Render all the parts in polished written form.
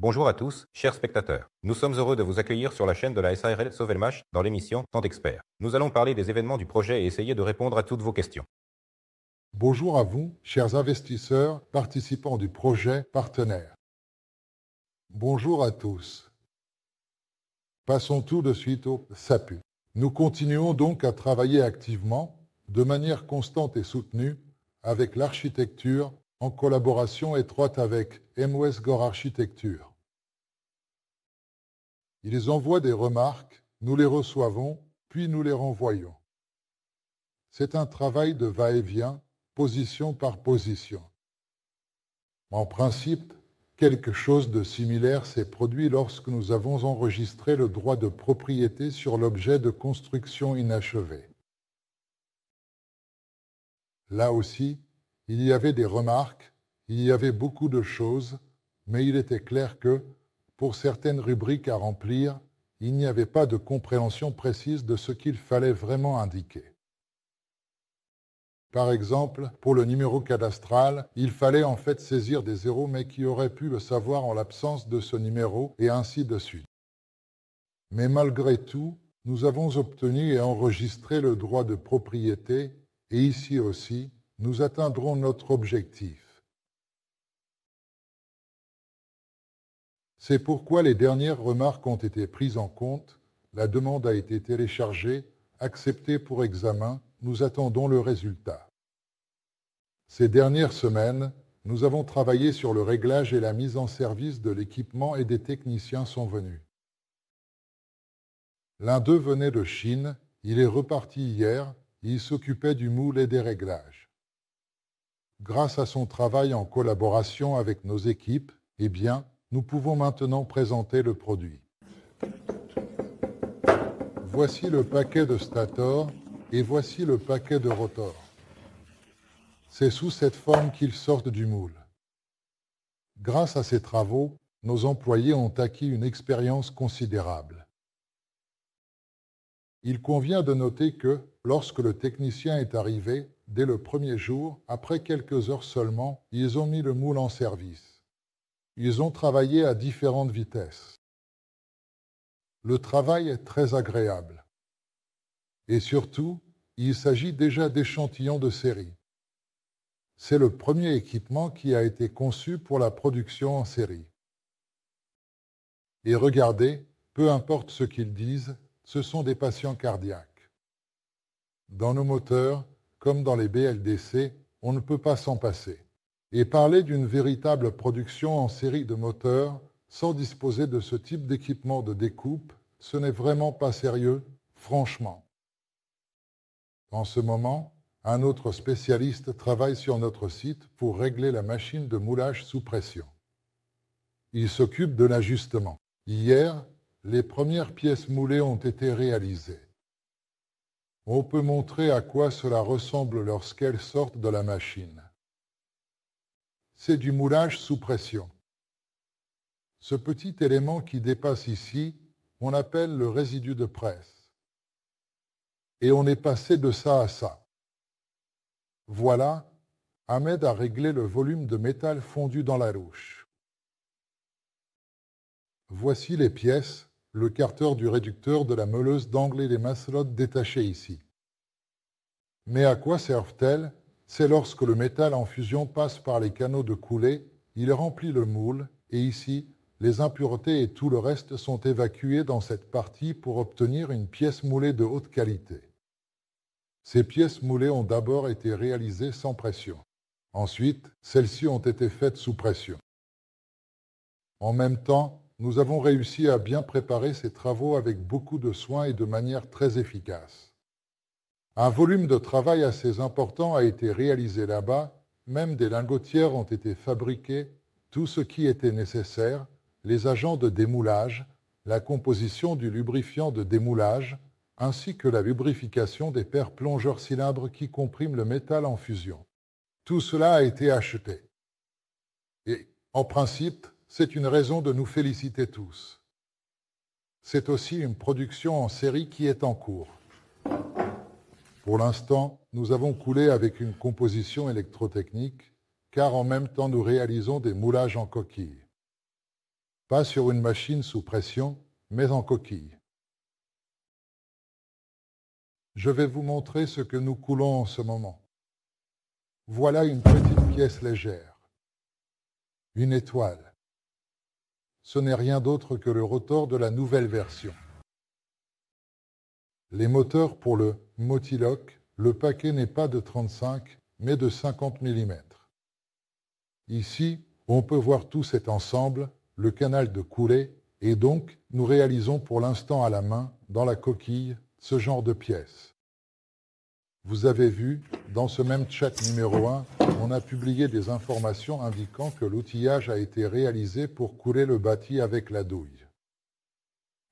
Bonjour à tous, chers spectateurs. Nous sommes heureux de vous accueillir sur la chaîne de la SARL Sovelmash dans l'émission Temps d'experts. Nous allons parler des événements du projet et essayer de répondre à toutes vos questions. Bonjour à vous, chers investisseurs, participants du projet partenaire. Bonjour à tous. Passons tout de suite au SAPU. Nous continuons donc à travailler activement, de manière constante et soutenue, avec l'architecture, en collaboration étroite avec MOS Gore Architecture. Ils envoient des remarques, nous les recevons, puis nous les renvoyons. C'est un travail de va-et-vient, position par position. En principe, quelque chose de similaire s'est produit lorsque nous avons enregistré le droit de propriété sur l'objet de construction inachevé. Là aussi, il y avait des remarques, il y avait beaucoup de choses, mais il était clair que, pour certaines rubriques à remplir, il n'y avait pas de compréhension précise de ce qu'il fallait vraiment indiquer. Par exemple, pour le numéro cadastral, il fallait en fait saisir des zéros, mais qui auraient pu le savoir en l'absence de ce numéro, et ainsi de suite. Mais malgré tout, nous avons obtenu et enregistré le droit de propriété, et ici aussi, nous atteindrons notre objectif. C'est pourquoi les dernières remarques ont été prises en compte, la demande a été téléchargée, acceptée pour examen, nous attendons le résultat. Ces dernières semaines, nous avons travaillé sur le réglage et la mise en service de l'équipement et des techniciens sont venus. L'un d'eux venait de Chine, il est reparti hier, il s'occupait du moule et des réglages. Grâce à son travail en collaboration avec nos équipes, eh bien, nous pouvons maintenant présenter le produit. Voici le paquet de stator et voici le paquet de rotor. C'est sous cette forme qu'ils sortent du moule. Grâce à ces travaux, nos employés ont acquis une expérience considérable. Il convient de noter que, lorsque le technicien est arrivé, dès le premier jour, après quelques heures seulement, ils ont mis le moule en service. Ils ont travaillé à différentes vitesses. Le travail est très agréable. Et surtout, il s'agit déjà d'échantillons de série. C'est le premier équipement qui a été conçu pour la production en série. Et regardez, peu importe ce qu'ils disent, ce sont des patients cardiaques. Dans nos moteurs, comme dans les BLDC, on ne peut pas s'en passer. Et parler d'une véritable production en série de moteurs sans disposer de ce type d'équipement de découpe, ce n'est vraiment pas sérieux, franchement. En ce moment, un autre spécialiste travaille sur notre site pour régler la machine de moulage sous pression. Il s'occupe de l'ajustement. Hier, les premières pièces moulées ont été réalisées. On peut montrer à quoi cela ressemble lorsqu'elles sortent de la machine. C'est du moulage sous pression. Ce petit élément qui dépasse ici, on appelle le résidu de presse. Et on est passé de ça à ça. Voilà, Ahmed a réglé le volume de métal fondu dans la louche. Voici les pièces, le carter du réducteur de la meuleuse d'angle et les macelotes détachées ici. Mais à quoi servent-elles ? C'est lorsque le métal en fusion passe par les canaux de coulée, il remplit le moule, et ici, les impuretés et tout le reste sont évacués dans cette partie pour obtenir une pièce moulée de haute qualité. Ces pièces moulées ont d'abord été réalisées sans pression. Ensuite, celles-ci ont été faites sous pression. En même temps, nous avons réussi à bien préparer ces travaux avec beaucoup de soin et de manière très efficace. Un volume de travail assez important a été réalisé là-bas, même des lingotières ont été fabriquées, tout ce qui était nécessaire, les agents de démoulage, la composition du lubrifiant de démoulage, ainsi que la lubrification des paires plongeurs-cylindres qui compriment le métal en fusion. Tout cela a été acheté. Et, en principe, c'est une raison de nous féliciter tous. C'est aussi une production en série qui est en cours. Pour l'instant, nous avons coulé avec une composition électrotechnique, car en même temps nous réalisons des moulages en coquille. pas sur une machine sous pression, mais en coquille. Je vais vous montrer ce que nous coulons en ce moment. Voilà une petite pièce légère, une étoile. Ce n'est rien d'autre que le rotor de la nouvelle version. Les moteurs pour le Motiloc, le paquet n'est pas de 35, mais de 50 mm. Ici, on peut voir tout cet ensemble, le canal de coulée, et donc nous réalisons pour l'instant à la main, dans la coquille, ce genre de pièces. Vous avez vu, dans ce même chat numéro 1, on a publié des informations indiquant que l'outillage a été réalisé pour couler le bâti avec la douille.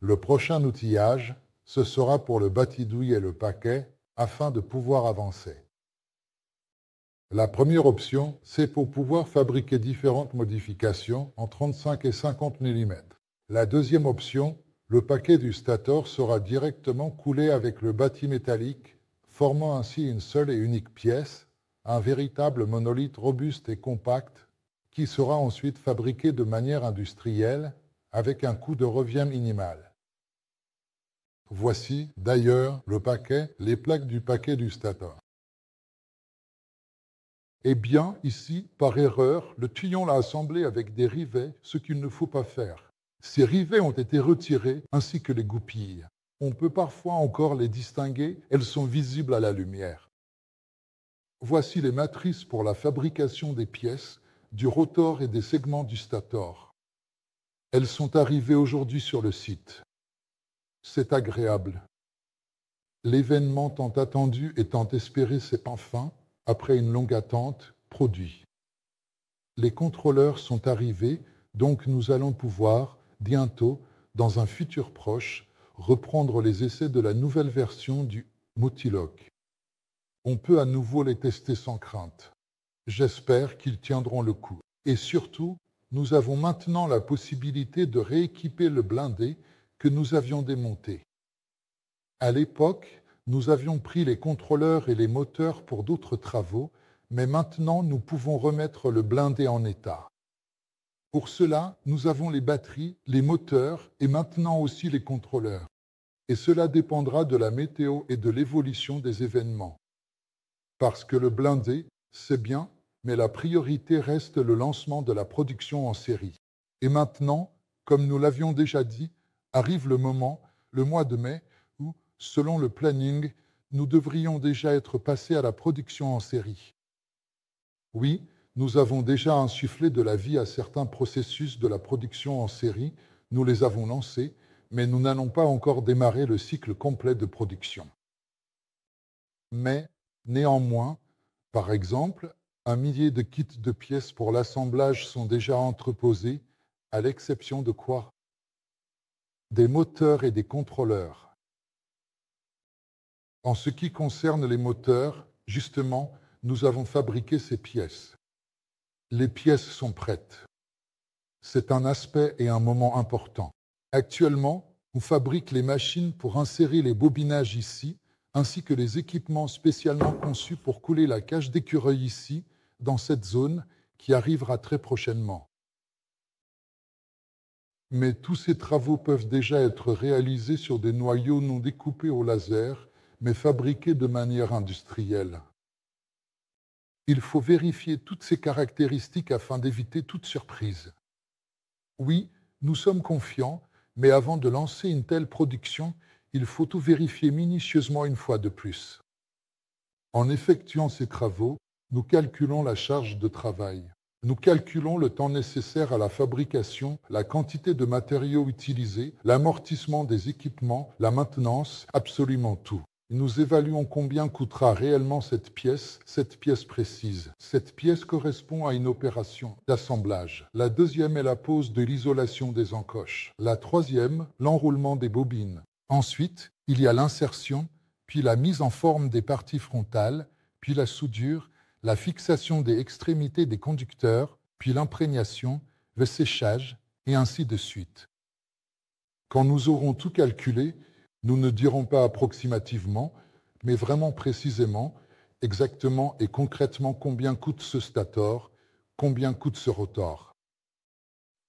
Le prochain outillage, ce sera pour le bâti-douille et le paquet, afin de pouvoir avancer. La première option, c'est pour pouvoir fabriquer différentes modifications en 35 et 50 mm. La deuxième option, le paquet du stator sera directement coulé avec le bâti métallique, formant ainsi une seule et unique pièce, un véritable monolithe robuste et compact, qui sera ensuite fabriqué de manière industrielle, avec un coût de revient minimal. Voici, d'ailleurs, le paquet, les plaques du paquet du stator. Eh bien, ici, par erreur, le tuyau l'a assemblé avec des rivets, ce qu'il ne faut pas faire. Ces rivets ont été retirés, ainsi que les goupilles. On peut parfois encore les distinguer, elles sont visibles à la lumière. Voici les matrices pour la fabrication des pièces, du rotor et des segments du stator. Elles sont arrivées aujourd'hui sur le site. C'est agréable. L'événement tant attendu et tant espéré s'est enfin, après une longue attente, produit. Les contrôleurs sont arrivés, donc nous allons pouvoir, bientôt, dans un futur proche, reprendre les essais de la nouvelle version du Motiloc. On peut à nouveau les tester sans crainte. J'espère qu'ils tiendront le coup. Et surtout, nous avons maintenant la possibilité de rééquiper le blindé que nous avions démonté. À l'époque, nous avions pris les contrôleurs et les moteurs pour d'autres travaux, mais maintenant nous pouvons remettre le blindé en état. Pour cela, nous avons les batteries, les moteurs et maintenant aussi les contrôleurs. Et cela dépendra de la météo et de l'évolution des événements. Parce que le blindé, c'est bien, mais la priorité reste le lancement de la production en série. Et maintenant, comme nous l'avions déjà dit, arrive le moment, le mois de mai, où, selon le planning, nous devrions déjà être passés à la production en série. Oui, nous avons déjà insufflé de la vie à certains processus de la production en série, nous les avons lancés, mais nous n'allons pas encore démarrer le cycle complet de production. Mais, néanmoins, par exemple, 1 millier de kits de pièces pour l'assemblage sont déjà entreposés, à l'exception de quoi? Des moteurs et des contrôleurs. En ce qui concerne les moteurs, justement, nous avons fabriqué ces pièces. Les pièces sont prêtes. C'est un aspect et un moment important. Actuellement, on fabrique les machines pour insérer les bobinages ici, ainsi que les équipements spécialement conçus pour couler la cage d'écureuil ici, dans cette zone, qui arrivera très prochainement. Mais tous ces travaux peuvent déjà être réalisés sur des noyaux non découpés au laser, mais fabriqués de manière industrielle. Il faut vérifier toutes ces caractéristiques afin d'éviter toute surprise. Oui, nous sommes confiants, mais avant de lancer une telle production, il faut tout vérifier minutieusement une fois de plus. En effectuant ces travaux, nous calculons la charge de travail. Nous calculons le temps nécessaire à la fabrication, la quantité de matériaux utilisés, l'amortissement des équipements, la maintenance, absolument tout. Nous évaluons combien coûtera réellement cette pièce précise. Cette pièce correspond à une opération d'assemblage. La deuxième est la pose de l'isolation des encoches. La troisième, l'enroulement des bobines. Ensuite, il y a l'insertion, puis la mise en forme des parties frontales, puis la soudure, la fixation des extrémités des conducteurs, puis l'imprégnation, le séchage, et ainsi de suite. Quand nous aurons tout calculé, nous ne dirons pas approximativement, mais vraiment précisément, exactement et concrètement combien coûte ce stator, combien coûte ce rotor.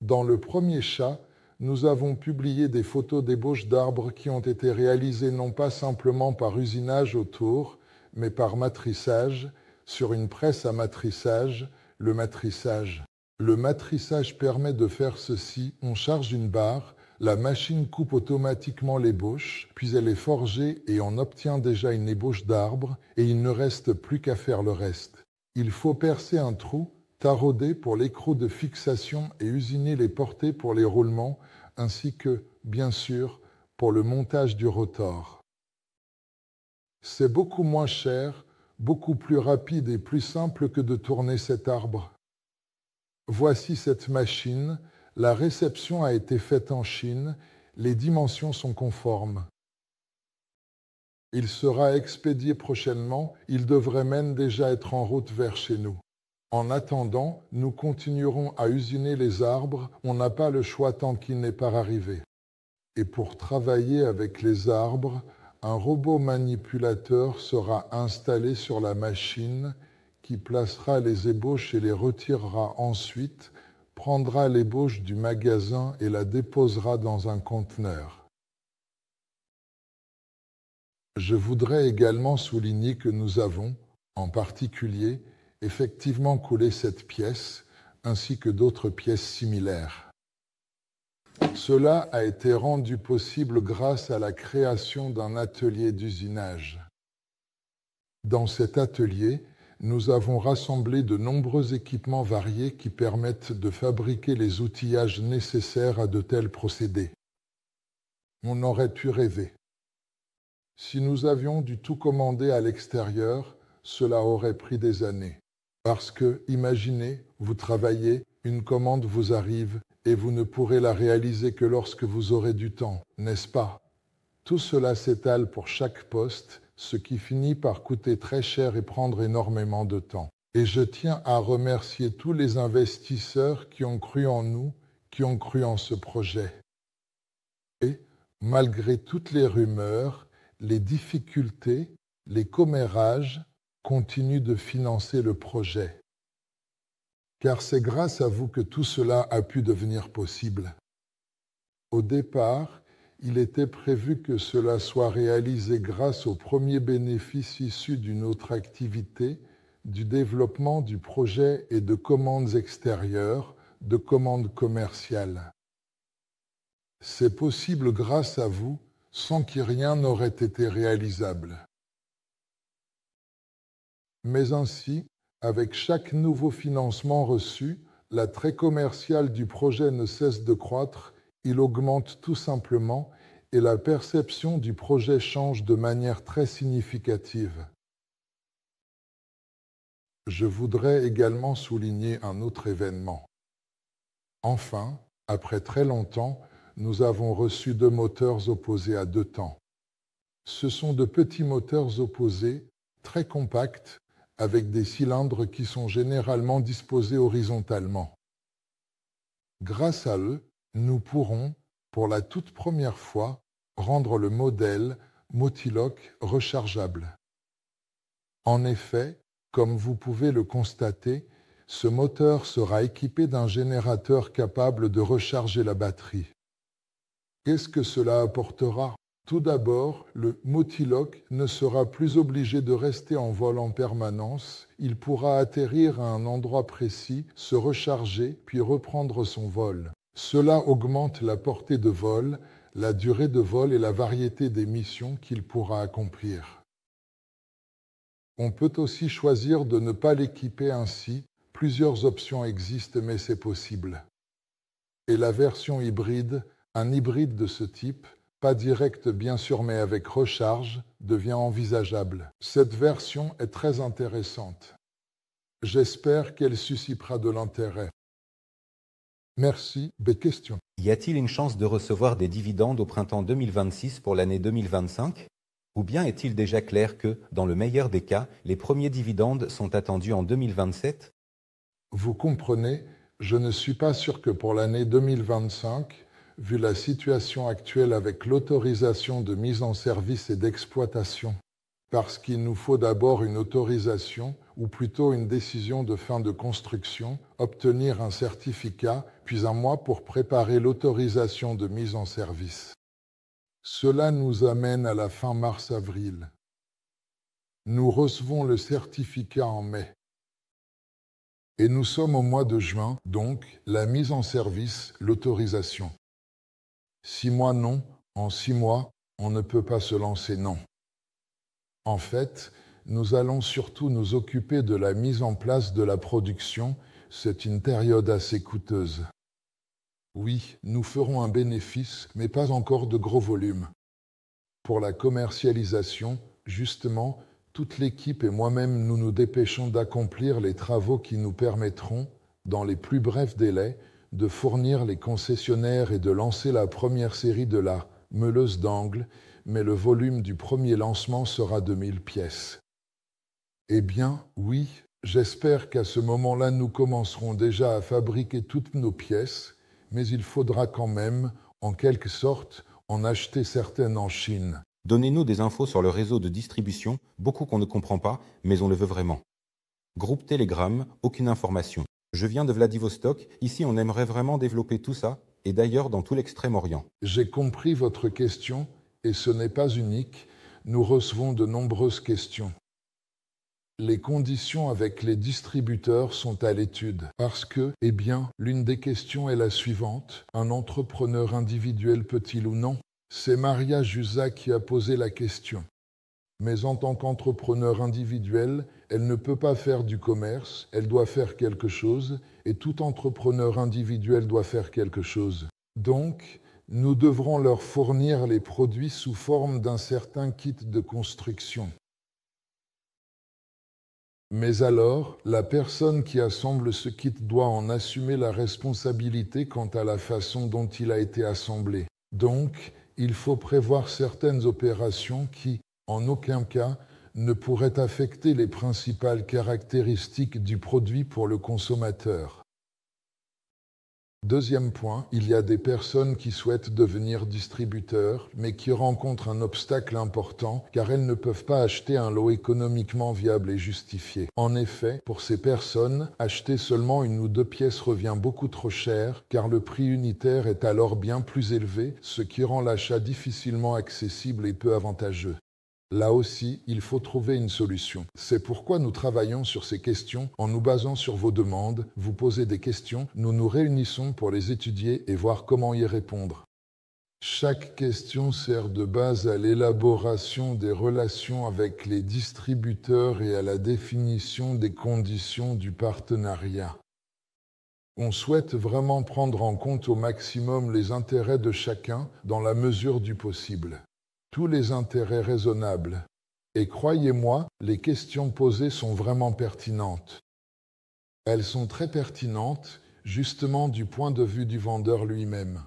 Dans le premier chat, nous avons publié des photos d'ébauches d'arbres qui ont été réalisées non pas simplement par usinage autour, mais par matrissage, sur une presse à matrissage, le matrissage. Le matrissage permet de faire ceci: on charge une barre, la machine coupe automatiquement l'ébauche, puis elle est forgée et on obtient déjà une ébauche d'arbre, et il ne reste plus qu'à faire le reste. Il faut percer un trou, tarauder pour l'écrou de fixation et usiner les portées pour les roulements, ainsi que, bien sûr, pour le montage du rotor. C'est beaucoup moins cher, beaucoup plus rapide et plus simple que de tourner cet arbre. Voici cette machine. La réception a été faite en Chine. Les dimensions sont conformes. Il sera expédié prochainement. Il devrait même déjà être en route vers chez nous. En attendant, nous continuerons à usiner les arbres. On n'a pas le choix tant qu'il n'est pas arrivé. Et pour travailler avec les arbres, un robot manipulateur sera installé sur la machine qui placera les ébauches et les retirera ensuite, prendra l'ébauche du magasin et la déposera dans un conteneur. Je voudrais également souligner que nous avons, en particulier, effectivement coulé cette pièce, ainsi que d'autres pièces similaires. Cela a été rendu possible grâce à la création d'un atelier d'usinage. Dans cet atelier, nous avons rassemblé de nombreux équipements variés qui permettent de fabriquer les outillages nécessaires à de tels procédés. On aurait pu rêver. Si nous avions dû tout commander à l'extérieur, cela aurait pris des années. Parce que, imaginez, vous travaillez, une commande vous arrive et vous ne pourrez la réaliser que lorsque vous aurez du temps, n'est-ce pas? Tout cela s'étale pour chaque poste, ce qui finit par coûter très cher et prendre énormément de temps. Et je tiens à remercier tous les investisseurs qui ont cru en nous, qui ont cru en ce projet. Et, malgré toutes les rumeurs, les difficultés, les commérages continuent de financer le projet. Car c'est grâce à vous que tout cela a pu devenir possible. Au départ, il était prévu que cela soit réalisé grâce aux premiers bénéfices issus d'une autre activité, du développement du projet et de commandes extérieures, de commandes commerciales. C'est possible grâce à vous, sans qui rien n'aurait été réalisable. Mais ainsi, avec chaque nouveau financement reçu, l'attrait commercial du projet ne cesse de croître. Il augmente tout simplement et la perception du projet change de manière très significative. Je voudrais également souligner un autre événement. Enfin, après très longtemps, nous avons reçu 2 moteurs opposés à 2 temps. Ce sont de petits moteurs opposés, très compacts, avec des cylindres qui sont généralement disposés horizontalement. Grâce à eux, nous pourrons, pour la toute première fois, rendre le modèle Motiloc rechargeable. En effet, comme vous pouvez le constater, ce moteur sera équipé d'un générateur capable de recharger la batterie. Qu'est-ce que cela apportera? Tout d'abord, le Motiloc ne sera plus obligé de rester en vol en permanence. Il pourra atterrir à un endroit précis, se recharger, puis reprendre son vol. Cela augmente la portée de vol, la durée de vol et la variété des missions qu'il pourra accomplir. On peut aussi choisir de ne pas l'équiper ainsi. Plusieurs options existent, mais c'est possible. Et la version hybride, un hybride de ce type, pas direct bien sûr, mais avec recharge, devient envisageable. Cette version est très intéressante. J'espère qu'elle suscitera de l'intérêt. Merci. Des questions? Y a-t-il une chance de recevoir des dividendes au printemps 2026 pour l'année 2025? Ou bien est-il déjà clair que, dans le meilleur des cas, les premiers dividendes sont attendus en 2027? Vous comprenez, je ne suis pas sûr que pour l'année 2025, vu la situation actuelle avec l'autorisation de mise en service et d'exploitation, parce qu'il nous faut d'abord une autorisation, ou plutôt une décision de fin de construction, obtenir un certificat, puis un mois pour préparer l'autorisation de mise en service. Cela nous amène à la fin mars-avril. Nous recevons le certificat en mai. Et nous sommes au mois de juin, donc la mise en service, l'autorisation. 6 mois non, en 6 mois, on ne peut pas se lancer non. En fait, nous allons surtout nous occuper de la mise en place de la production. C'est une période assez coûteuse. Oui, nous ferons un bénéfice, mais pas encore de gros volume. Pour la commercialisation, justement, toute l'équipe et moi-même, nous nous dépêchons d'accomplir les travaux qui nous permettront, dans les plus brefs délais, de fournir les concessionnaires et de lancer la première série de la meuleuse d'angle, mais le volume du premier lancement sera de 1000 pièces. Eh bien, oui, j'espère qu'à ce moment-là, nous commencerons déjà à fabriquer toutes nos pièces, mais il faudra quand même, en quelque sorte, en acheter certaines en Chine. Donnez-nous des infos sur le réseau de distribution, beaucoup qu'on ne comprend pas, mais on le veut vraiment. Groupe Telegram, aucune information. Je viens de Vladivostok, ici on aimerait vraiment développer tout ça, et d'ailleurs dans tout l'Extrême-Orient. J'ai compris votre question, et ce n'est pas unique, nous recevons de nombreuses questions. Les conditions avec les distributeurs sont à l'étude, parce que, eh bien, l'une des questions est la suivante. Un entrepreneur individuel peut-il ou non? C'est Maria Jusa qui a posé la question. Mais en tant qu'entrepreneur individuel, elle ne peut pas faire du commerce, elle doit faire quelque chose, et tout entrepreneur individuel doit faire quelque chose. Donc, nous devrons leur fournir les produits sous forme d'un certain kit de construction. Mais alors, la personne qui assemble ce kit doit en assumer la responsabilité quant à la façon dont il a été assemblé. Donc, il faut prévoir certaines opérations qui, en aucun cas, ne pourraient affecter les principales caractéristiques du produit pour le consommateur. Deuxième point, il y a des personnes qui souhaitent devenir distributeurs, mais qui rencontrent un obstacle important, car elles ne peuvent pas acheter un lot économiquement viable et justifié. En effet, pour ces personnes, acheter seulement 1 ou 2 pièces revient beaucoup trop cher, car le prix unitaire est alors bien plus élevé, ce qui rend l'achat difficilement accessible et peu avantageux. Là aussi, il faut trouver une solution. C'est pourquoi nous travaillons sur ces questions en nous basant sur vos demandes. Vous posez des questions, nous nous réunissons pour les étudier et voir comment y répondre. Chaque question sert de base à l'élaboration des relations avec les distributeurs et à la définition des conditions du partenariat. On souhaite vraiment prendre en compte au maximum les intérêts de chacun dans la mesure du possible. Tous les intérêts raisonnables. Et croyez-moi, les questions posées sont vraiment pertinentes. Elles sont très pertinentes, justement du point de vue du vendeur lui-même.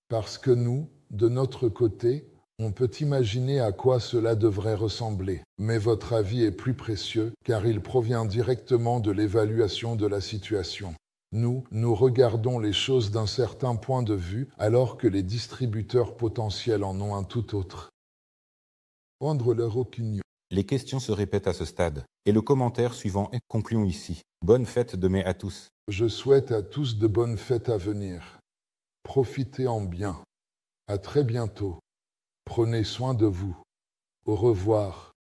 Parce que nous, de notre côté, on peut imaginer à quoi cela devrait ressembler. Mais votre avis est plus précieux, car il provient directement de l'évaluation de la situation. Nous regardons les choses d'un certain point de vue, alors que les distributeurs potentiels en ont un tout autre. Prendre leur opinion. Les questions se répètent à ce stade. Et le commentaire suivant est concluons ici. Bonne fête de mai à tous. Je souhaite à tous de bonnes fêtes à venir. Profitez en bien. À très bientôt. Prenez soin de vous. Au revoir.